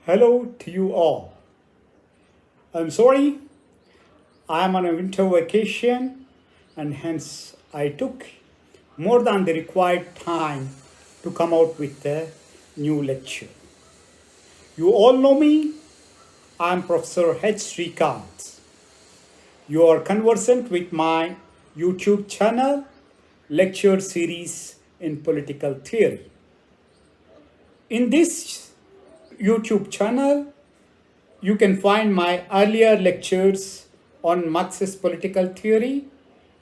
Hello to you all. I'm sorry, I'm on a winter vacation and hence I took more than the required time to come out with a new lecture. You all know me, I'm Professor H. Srikanth. You are conversant with my YouTube channel, Lecture Series in Political Theory. In this YouTube channel, you can find my earlier lectures on Marxist political theory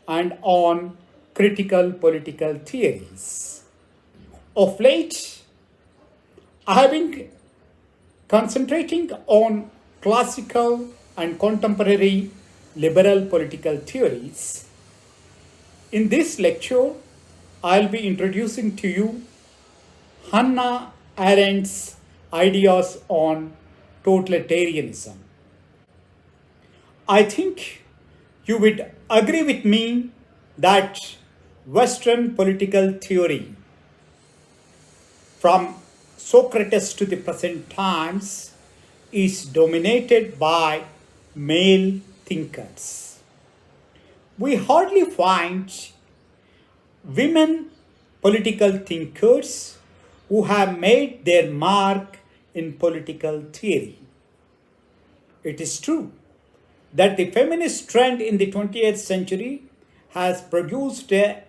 and on critical political theories. Of late, I have been concentrating on classical and contemporary liberal political theories. In this lecture, I'll be introducing to you Hannah Arendt's ideas on totalitarianism. I think you would agree with me that Western political theory, from Socrates to the present times, is dominated by male thinkers. We hardly find women political thinkers who have made their mark in political theory. It is true that the feminist trend in the 20th century has produced a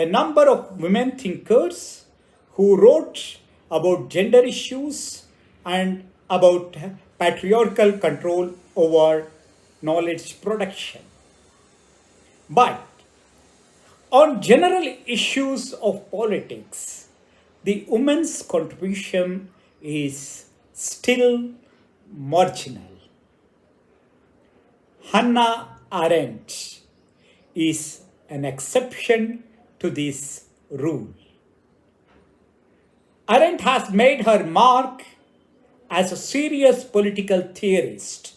number of women thinkers who wrote about gender issues and about patriarchal control over knowledge production. But on general issues of politics, the woman's contribution is still marginal. Hannah Arendt is an exception to this rule. Arendt has made her mark as a serious political theorist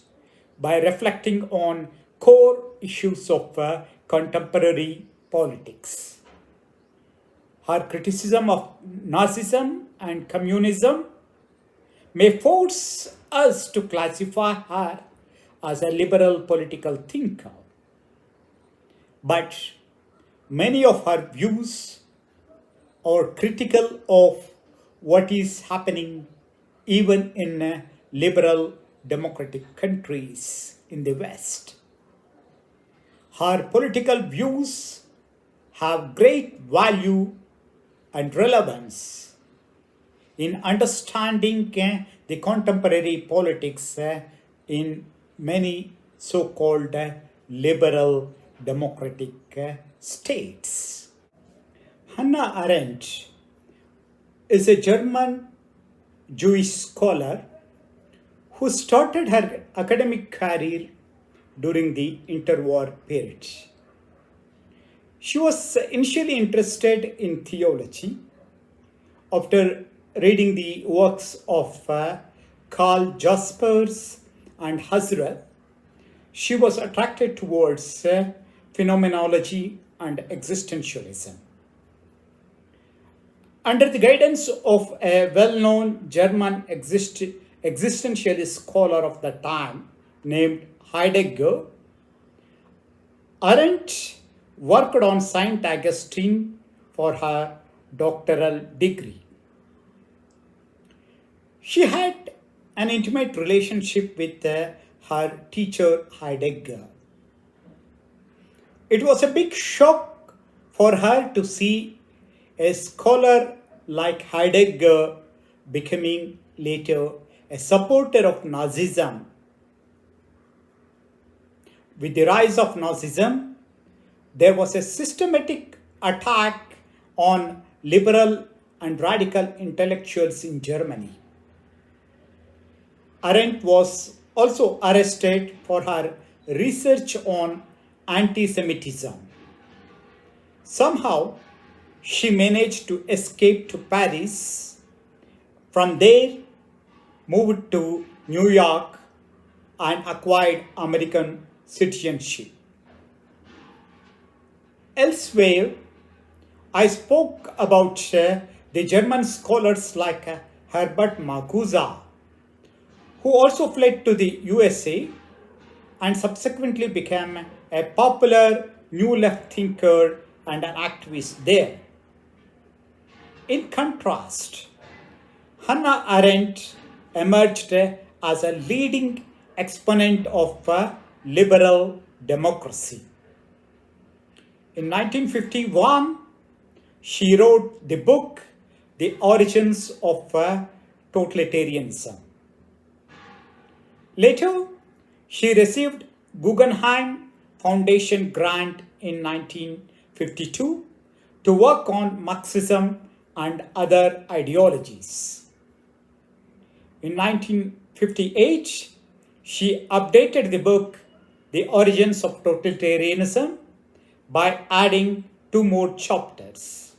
by reflecting on core issues of contemporary politics. Her criticism of Nazism and Communism may force us to classify her as a liberal political thinker. But many of her views are critical of what is happening even in liberal democratic countries in the West. Her political views have great value and relevance in understanding the contemporary politics in many so-called liberal democratic states. Hannah Arendt is a German Jewish scholar who started her academic career during the interwar period. She was initially interested in theology. After reading the works of Karl Jaspers and Husserl, she was attracted towards phenomenology and existentialism. Under the guidance of a well-known German existentialist scholar of the time named Heidegger, Arendt worked on Saint Augustine for her doctoral degree. She had an intimate relationship with her teacher Heidegger. It was a big shock for her to see a scholar like Heidegger becoming later a supporter of Nazism. With the rise of Nazism, there was a systematic attack on liberal and radical intellectuals in Germany. Arendt was also arrested for her research on anti-Semitism. Somehow, she managed to escape to Paris. From there, moved to New York and acquired American citizenship. Elsewhere, I spoke about the German scholars like Herbert Marcuse, who also fled to the USA and subsequently became a popular New Left thinker and an activist there. In contrast, Hannah Arendt emerged as a leading exponent of liberal democracy. In 1951, she wrote the book The Origins of Totalitarianism. Later, she received Guggenheim Foundation grant in 1952 to work on Marxism and other ideologies. In 1958, she updated the book The Origins of Totalitarianism by adding 2 more chapters.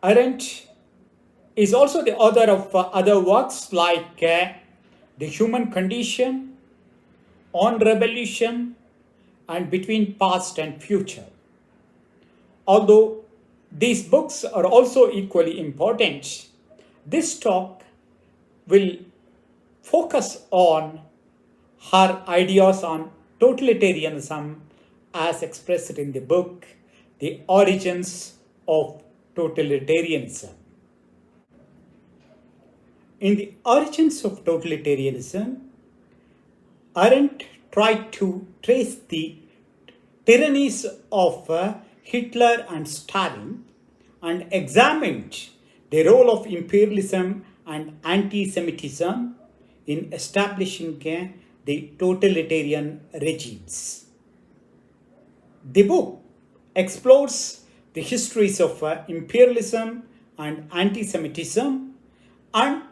Arendt is also the author of other works like The Human Condition, On Revolution, and Between Past and Future. Although these books are also equally important, this talk will focus on her ideas on totalitarianism as expressed in the book The Origins of Totalitarianism. In The Origins of Totalitarianism, Arendt tried to trace the tyrannies of Hitler and Stalin and examined the role of imperialism and anti-Semitism in establishing the totalitarian regimes. The book explores the histories of imperialism and anti-Semitism and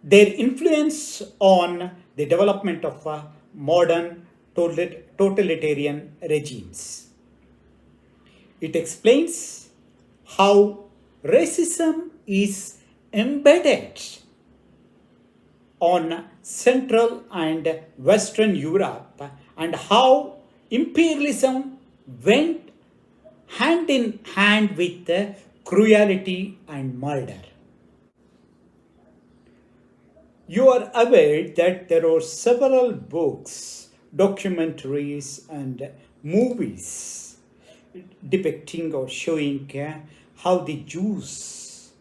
their influence on the development of modern totalitarian regimes. It explains how racism is embedded on Central and Western Europe and how imperialism went hand in hand with cruelty and murder. You are aware that there are several books, documentaries, and movies depicting or showing how the Jews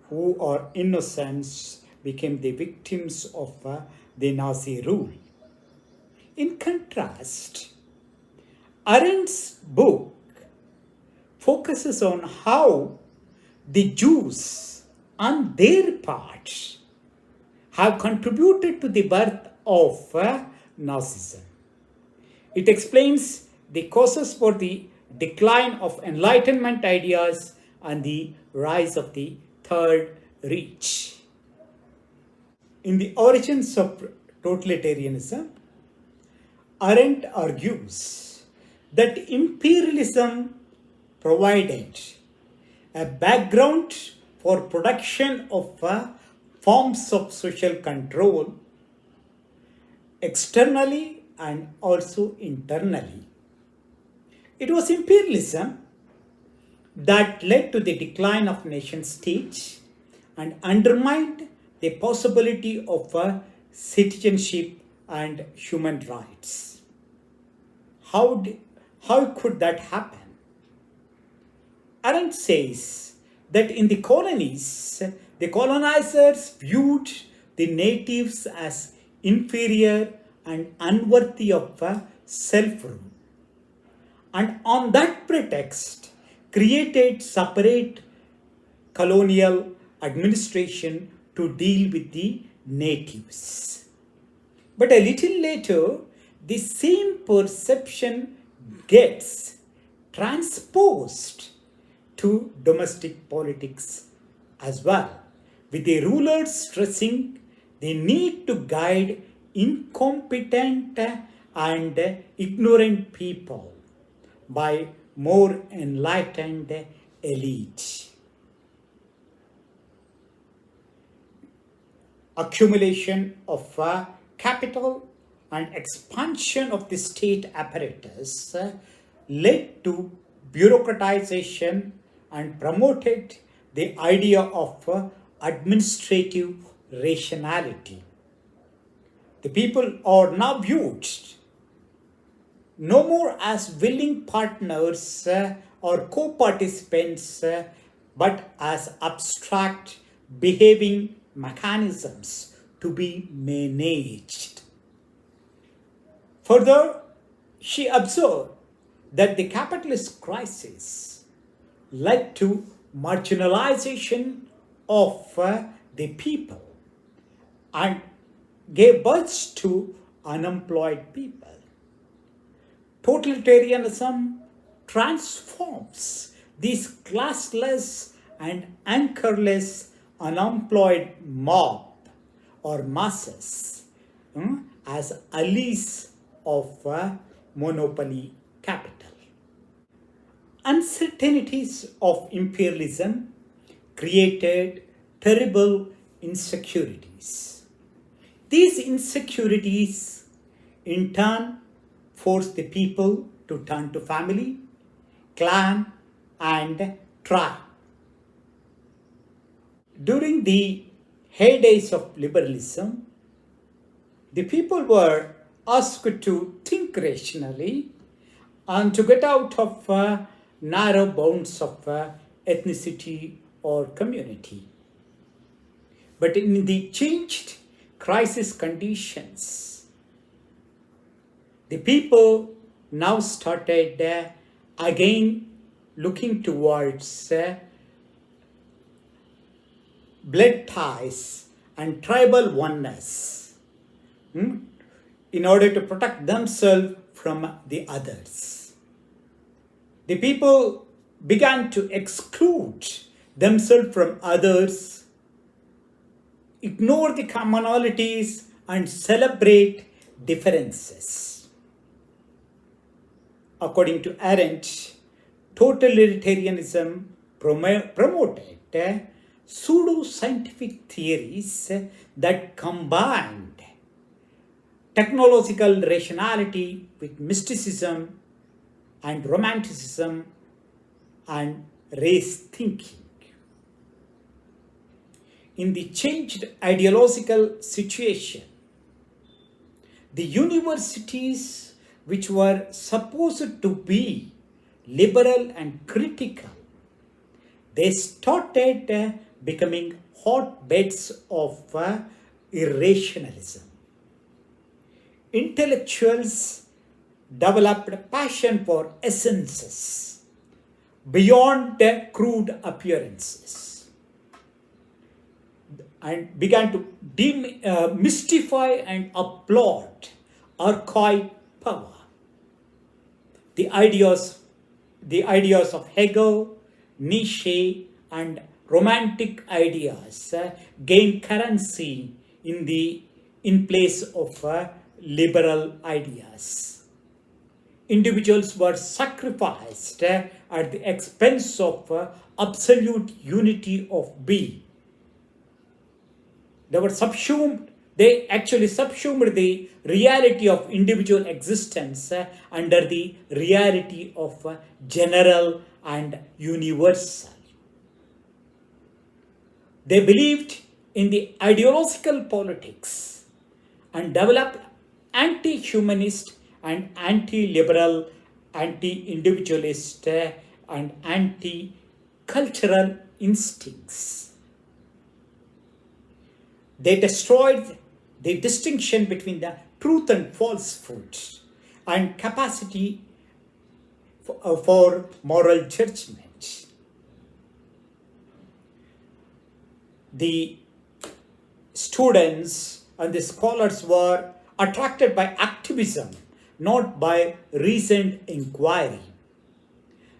who are innocents became the victims of the Nazi rule. In contrast, Arendt's book focuses on how the Jews, on their part, have contributed to the birth of Nazism. It explains the causes for the decline of Enlightenment ideas and the rise of the Third Reich. In The Origins of Totalitarianism, Arendt argues that imperialism provided a background for production of forms of social control externally and also internally. It was imperialism that led to the decline of nation states and undermined the possibility of citizenship and human rights. How could that happen? Arendt says that in the colonies, the colonizers viewed the natives as inferior and unworthy of self-rule, and on that pretext created separate colonial administration to deal with the natives. But a little later, the same perception gets transposed to domestic politics as well, with the rulers stressing the need to guide incompetent and ignorant people by more enlightened elite. Accumulation of capital and expansion of the state apparatus led to bureaucratization and promoted the idea of administrative rationality. The people are now viewed no more as willing partners or co-participants, but as abstract behaving mechanisms to be managed. Further, she observed that the capitalist crisis led to marginalization of the people and gave birth to unemployed people. Totalitarianism transforms these classless and anchorless unemployed mob or masses as allies of monopoly capital. Uncertainties of imperialism created terrible insecurities. These insecurities, in turn, forced the people to turn to family, clan, and tribe. During the heydays of liberalism, the people were asked to think rationally and to get out of narrow bounds of ethnicity or community. But in the changed crisis conditions, the people now started again looking towards blood ties and tribal oneness in order to protect themselves from the others. The people began to exclude themselves from others, ignore the commonalities, and celebrate differences. According to Arendt, totalitarianism promoted pseudo-scientific theories that combined technological rationality with mysticism and romanticism and race thinking. In the changed ideological situation, the universities, which were supposed to be liberal and critical, they started becoming hotbeds of irrationalism. Intellectuals developed passion for essences beyond their crude appearances and began to demystify and applaud archaic power. The ideas of Hegel, Nietzsche, and romantic ideas gained currency in place of liberal ideas. Individuals were sacrificed at the expense of absolute unity of being. They actually subsumed the reality of individual existence under the reality of general and universal. They believed in the ideological politics and developed anti-humanist and anti-liberal, anti-individualist and anti-cultural instincts. They destroyed the distinction between the truth and falsehood and capacity for moral judgment. The students and the scholars were attracted by activism, not by reasoned inquiry.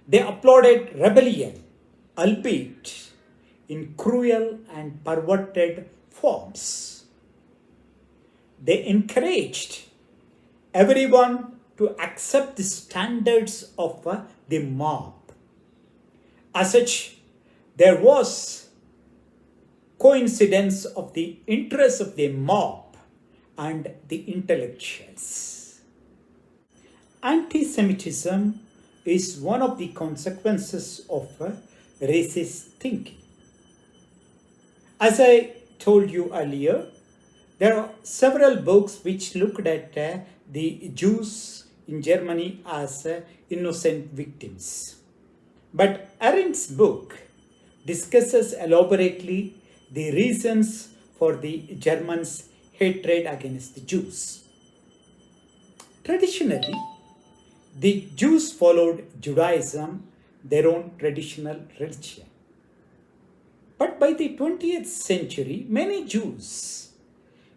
They applauded rebellion, albeit in cruel and perverted forms. They encouraged everyone to accept the standards of the mob. As such, there was coincidence of the interests of the mob and the intellectuals. Anti-Semitism is one of the consequences of racist thinking. As I told you earlier, there are several books which looked at the Jews in Germany as innocent victims. But Arendt's book discusses elaborately the reasons for the Germans' hatred against the Jews. Traditionally, the Jews followed Judaism, their own traditional religion. But by the 20th century, many Jews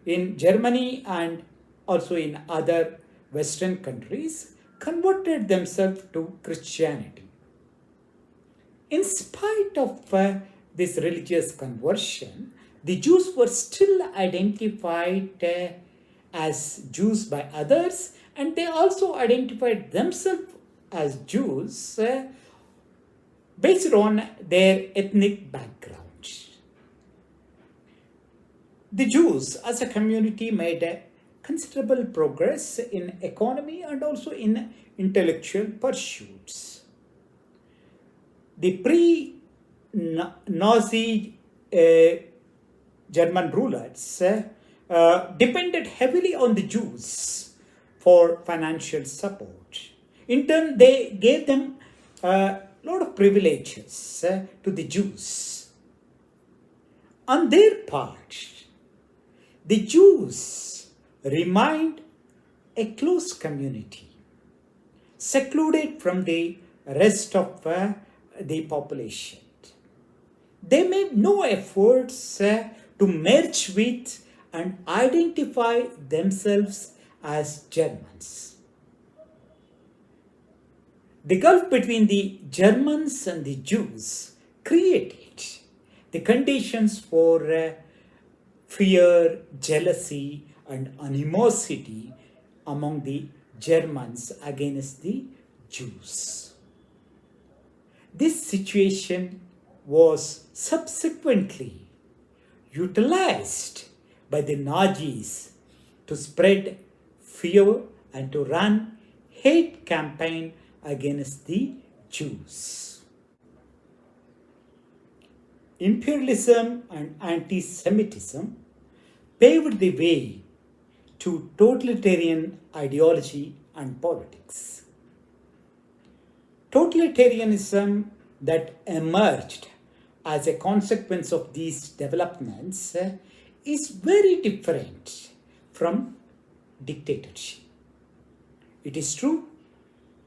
in Germany and also in other Western countries converted themselves to Christianity. In spite of this religious conversion, the Jews were still identified as Jews by others, and they also identified themselves as Jews based on their ethnic background. The Jews as a community made a considerable progress in economy and also in intellectual pursuits. The pre-Nazi German rulers depended heavily on the Jews for financial support. In turn, they gave them a lot of privileges to the Jews. On their part, the Jews remained a close community, secluded from the rest of the population. They made no efforts to merge with and identify themselves as Germans. The gulf between the Germans and the Jews created the conditions for fear, jealousy, and animosity among the Germans against the Jews. This situation was subsequently utilized by the Nazis to spread fear and to run hate campaign against the Jews. Imperialism and anti-Semitism paved the way to totalitarian ideology and politics. Totalitarianism that emerged as a consequence of these developments is very different from dictatorship. It is true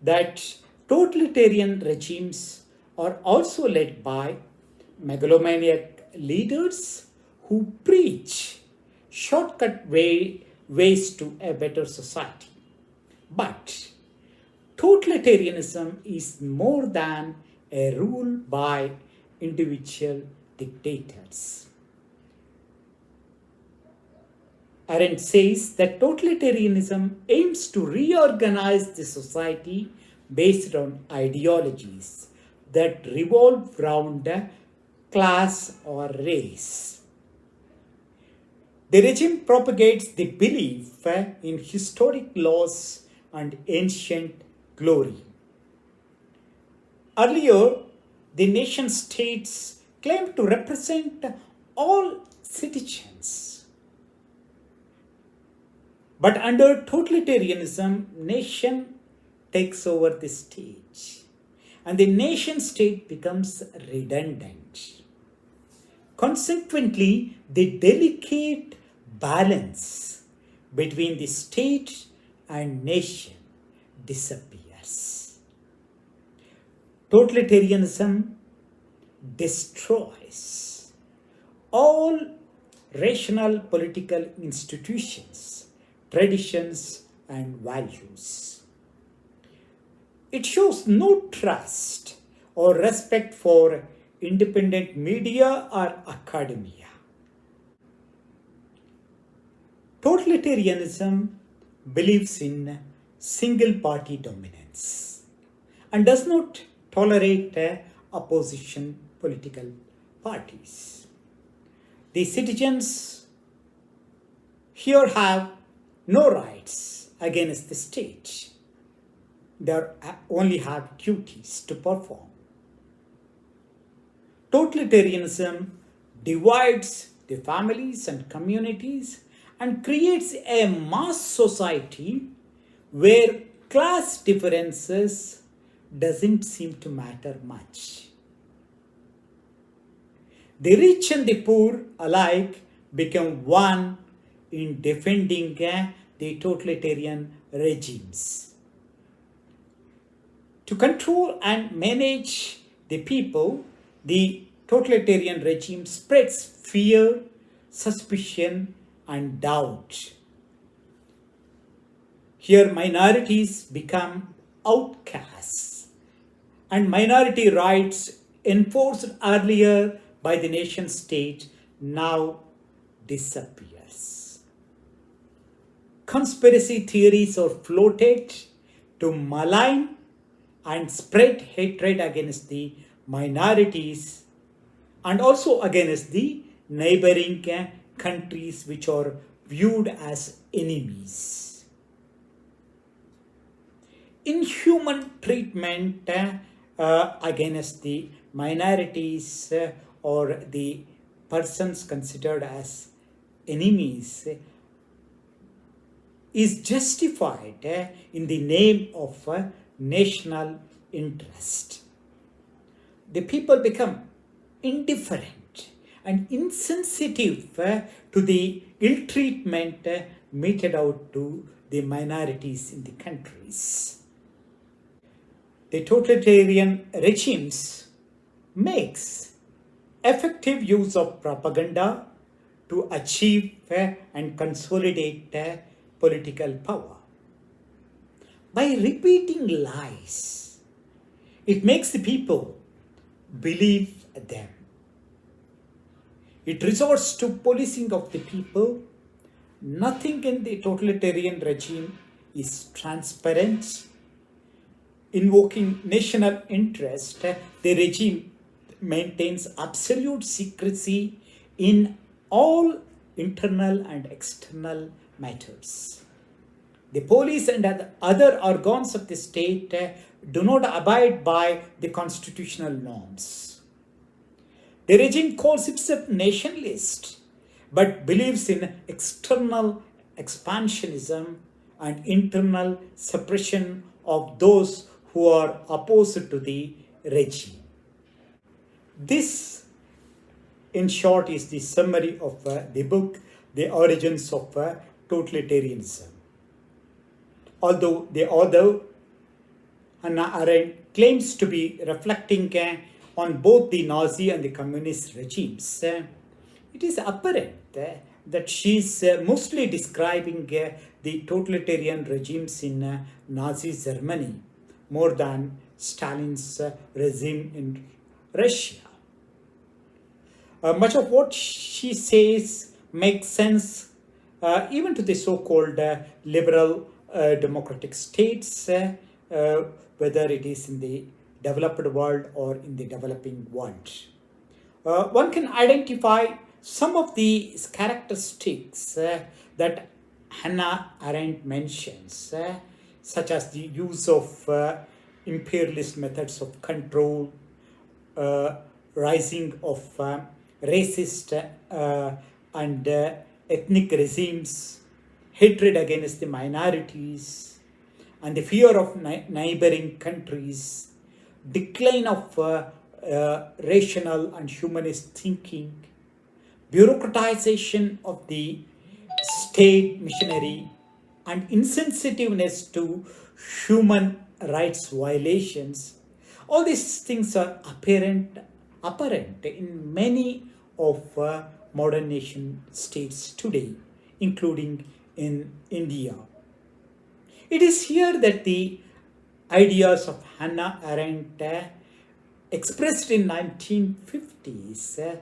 that totalitarian regimes are also led by megalomaniac leaders who preach shortcut ways to a better society. But totalitarianism is more than a rule by individual dictators. Arendt says that totalitarianism aims to reorganize the society based on ideologies that revolve around class or race. The regime propagates the belief in historic laws and ancient glory. Earlier, the nation states claimed to represent all citizens. But under totalitarianism, nation takes over the stage and the nation state becomes redundant. Consequently, the delicate balance between the state and nation disappears. Totalitarianism destroys all rational political institutions, traditions, and values. It shows no trust or respect for independent media or academia. Totalitarianism believes in single party dominance and does not tolerate opposition political parties. The citizens here have no rights against the state. They only have duties to perform. Totalitarianism divides the families and communities and creates a mass society where class differences doesn't seem to matter much. The rich and the poor alike become one in defending the totalitarian regimes. To control and manage the people, the totalitarian regime spreads fear, suspicion, and doubt. Here, minorities become outcasts, and minority rights enforced earlier by the nation state now disappears. Conspiracy theories are floated to malign and spread hatred against the minorities and also against the neighboring countries which are viewed as enemies. Inhuman treatment against the minorities or the persons considered as enemies is justified in the name of national interest. The people become indifferent and insensitive to the ill treatment meted out to the minorities in the countries. The totalitarian regimes makes effective use of propaganda to achieve and consolidate political power. By repeating lies, it makes the people believe them. It resorts to policing of the people. Nothing in the totalitarian regime is transparent. Invoking national interest, the regime maintains absolute secrecy in all internal and external matters. The police and other organs of the state do not abide by the constitutional norms. The regime calls itself nationalist, but believes in external expansionism and internal suppression of those who are opposed to the regime. This, in short, is the summary of the book, The Origins of Totalitarianism. Although the author, Hannah Arendt, claims to be reflecting on both the Nazi and the communist regimes, it is apparent that she is mostly describing the totalitarian regimes in Nazi Germany more than Stalin's regime in Russia. Much of what she says makes sense even to the so-called liberal democratic states, whether it is in the developed world or in the developing world. One can identify some of the characteristics that Hannah Arendt mentions, such as the use of imperialist methods of control, rising of racist and ethnic regimes, hatred against the minorities, and the fear of neighboring countries, decline of rational and humanist thinking, bureaucratization of the state machinery, and insensitiveness to human rights violations. All these things are apparent in many of modern nation states today, including in India. It is here that the ideas of Hannah Arendt expressed in 1950s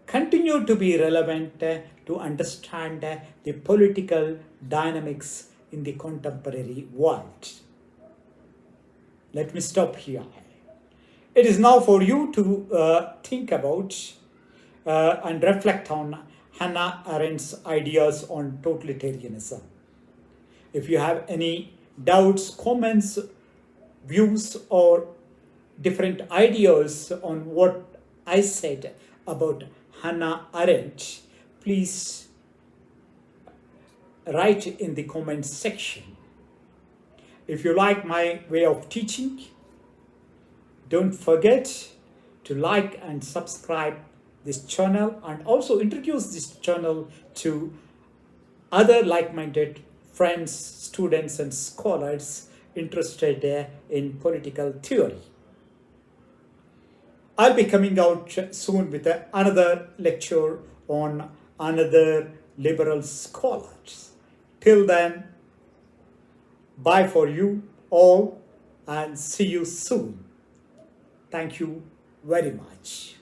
continue to be relevant to understand the political dynamics in the contemporary world. Let me stop here. It is now for you to think about and reflect on Hannah Arendt's ideas on totalitarianism. If you have any doubts, comments, views, or different ideas on what I said about Hannah Arendt, please write in the comment section. If you like my way of teaching, don't forget to like and subscribe this channel, and also introduce this channel to other like-minded friends, students and scholars interested in political theory. I'll be coming out soon with another lecture on another liberal scholars. Till then, bye for you all and see you soon. Thank you very much.